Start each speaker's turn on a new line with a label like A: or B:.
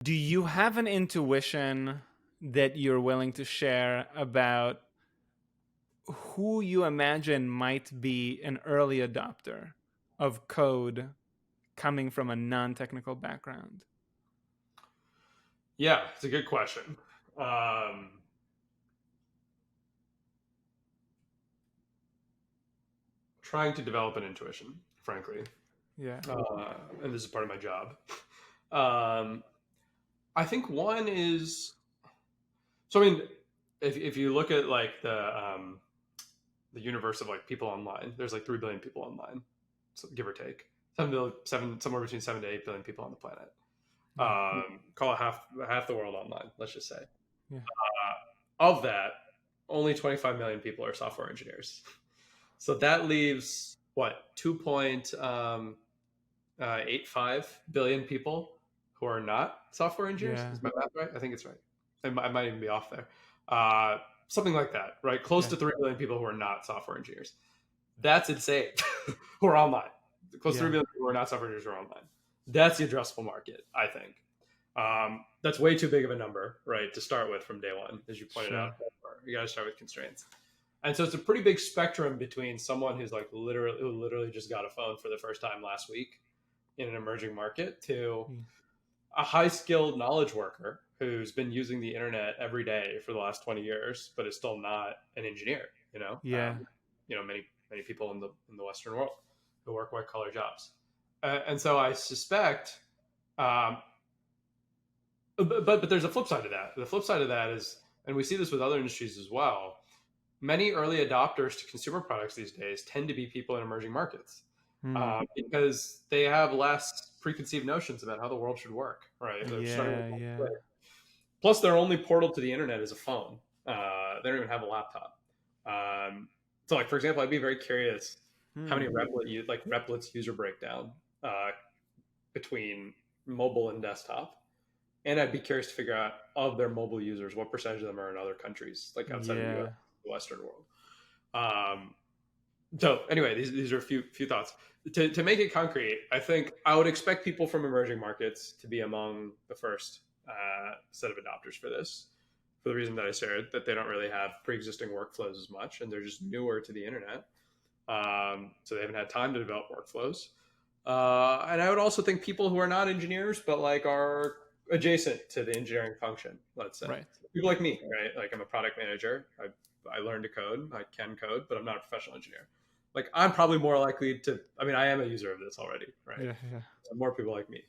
A: Do you have an intuition that you're willing to share about who you imagine might be an early adopter of code coming from a non-technical background?
B: Yeah, it's a good question. Trying to develop an intuition, frankly,
A: Yeah.
B: and this is part of my job. Um, I think one is so. I mean, if you look at like the universe of like people online, there's like 3 billion people online, so give or take somewhere between 7 to 8 billion people on the planet.
A: Yeah.
B: Call it half the world online. Let's just say.
A: Yeah.
B: Of that, only 25 million people are software engineers. So that leaves what 2.85 billion people who are not software engineers.
A: Yeah.
B: Is my math right? I think it's right. I might even be off there. Uh, Something like that, right? Close
A: Yeah.
B: to 3 billion people who are not software engineers. That's insane. Who are online? Close to 3
A: Yeah.
B: billion people who are not software engineers who are online. That's the addressable market, I think. That's way too big of a number, right, to start with from day one, as you pointed out.
A: Sure.
B: You got to start with constraints. And so it's a pretty big spectrum between someone who's like literally just got a phone for the first time last week in an emerging market to
A: Yeah.
B: a high skilled knowledge worker who's been using the internet every day for the last 20 years, but is still not an engineer,
A: Yeah.
B: many people in the Western world who work white collar jobs. And so I suspect, um, but there's a flip side to that. The flip side of that is, and we see this with other industries as well, many early adopters to consumer products these days tend to be people in emerging markets
A: Hmm.
B: because they have less preconceived notions about how the world should work, right? They're starting
A: Yeah. Yeah.
B: with plus their only portal to the internet is a phone. They don't even have a laptop. So, like for example, I'd be very curious how many
A: Hmm.
B: Replit user breakdown uh, between mobile and desktop. And I'd be curious to figure out of their mobile users, what percentage of them are in other countries, like outside of the US,
A: Yeah.
B: the Western world. Um, so anyway, these are a few thoughts. To make it concrete, I think I would expect people from emerging markets to be among the first set of adopters for this, for the reason that I shared, that they don't really have pre-existing workflows as much, and they're just newer to the internet, so they haven't had time to develop workflows. And I would also think people who are not engineers, but like are adjacent to the engineering function, let's say.
A: Right.
B: People like me, right? Like I'm a product manager. I learned to code. I can code, but I'm not a professional engineer. Like I'm probably more likely to, I mean, I am a user of this already, right?
A: Yeah. Yeah.
B: So more people like me.